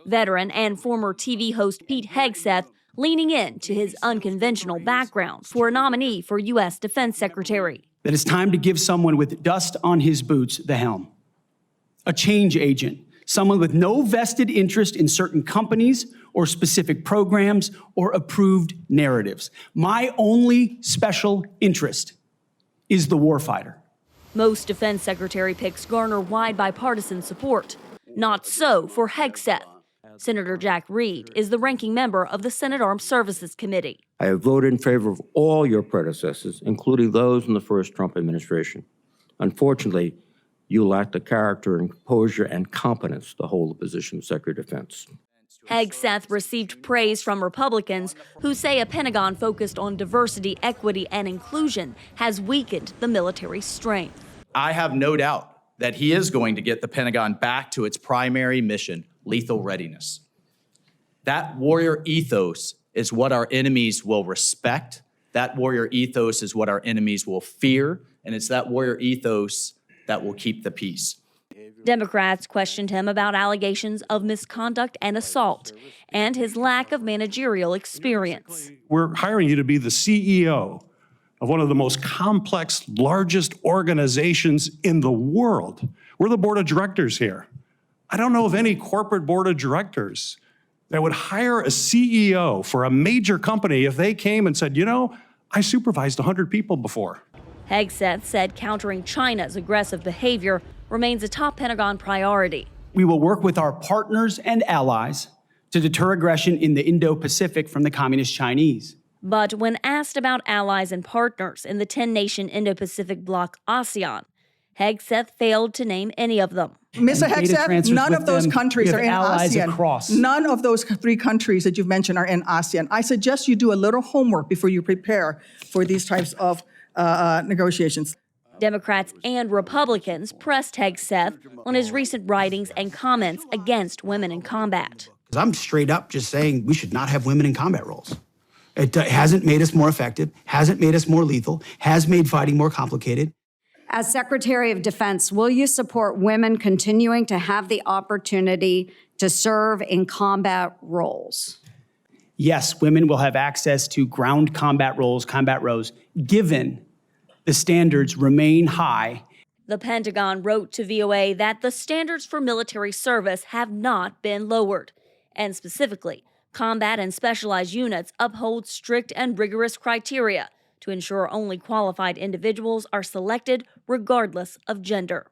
Veteran and former TV host Pete Hegseth leaning into his unconventional background for a nominee for U.S. Defense Secretary. That it's time to give someone with dust on his boots the helm. A change agent, someone with no vested interest in certain companies or specific programs or approved narratives. My only special interest is the warfighter. Most defense secretary picks garner wide bipartisan support. Not so for Hegseth. Senator Jack Reed is the ranking member of the Senate Armed Services Committee. I have voted in favor of all your predecessors, including those in the first Trump administration. Unfortunately, you lack the character and composure and competence to hold the position of Secretary of Defense. Hegseth received praise from Republicans who say a Pentagon focused on diversity, equity, and inclusion has weakened the military's strength. I have no doubt that he is going to get the Pentagon back to its primary mission, lethal readiness. That warrior ethos is what our enemies will respect. That warrior ethos is what our enemies will fear. And it's that warrior ethos that will keep the peace. Democrats questioned him about allegations of misconduct and assault and his lack of managerial experience. We're hiring you to be the CEO of one of the most complex, largest organizations in the world. We're the board of directors here. I don't know of any corporate board of directors that would hire a CEO for a major company if they came and said, you know, I supervised 100 people before. Hegseth said countering China's aggressive behavior remains a top Pentagon priority. We will work with our partners and allies to deter aggression in the Indo-Pacific from the Communist Chinese. But when asked about allies and partners in the 10-nation Indo-Pacific bloc ASEAN, Hegseth failed to name any of them. Mr. Hegseth, none of those countries are in ASEAN. Across. None of those 3 countries that you've mentioned are in ASEAN. I suggest you do a little homework before you prepare for these types of negotiations. Democrats and Republicans pressed Hegseth on his recent writings and comments against women in combat. I'm straight up just saying we should not have women in combat roles. It hasn't made us more effective, hasn't made us more lethal, has made fighting more complicated. As Secretary of Defense, will you support women continuing to have the opportunity to serve in combat roles? Yes, women will have access to ground combat roles, given the standards remain high. The Pentagon wrote to VOA that the standards for military service have not been lowered. And specifically, combat and specialized units uphold strict and rigorous criteria to ensure only qualified individuals are selected regardless of gender.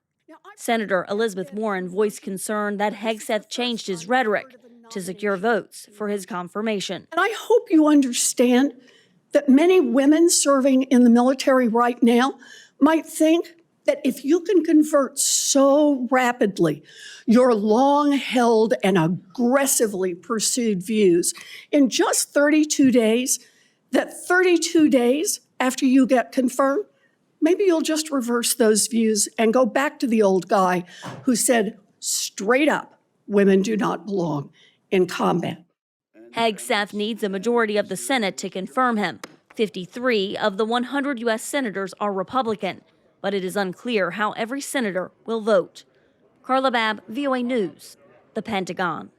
Senator Elizabeth Warren voiced concern that Hegseth changed his rhetoric to secure votes for his confirmation. And I hope you understand that many women serving in the military right now might think that if you can convert so rapidly your long-held and aggressively pursued views in just 32 days, that 32 days after you get confirmed, maybe you'll just reverse those views and go back to the old guy who said straight up, women do not belong in combat. Hegseth needs a majority of the Senate to confirm him. 53 of the 100 U.S. senators are Republican, but it is unclear how every senator will vote. Carla Babb, VOA News, the Pentagon.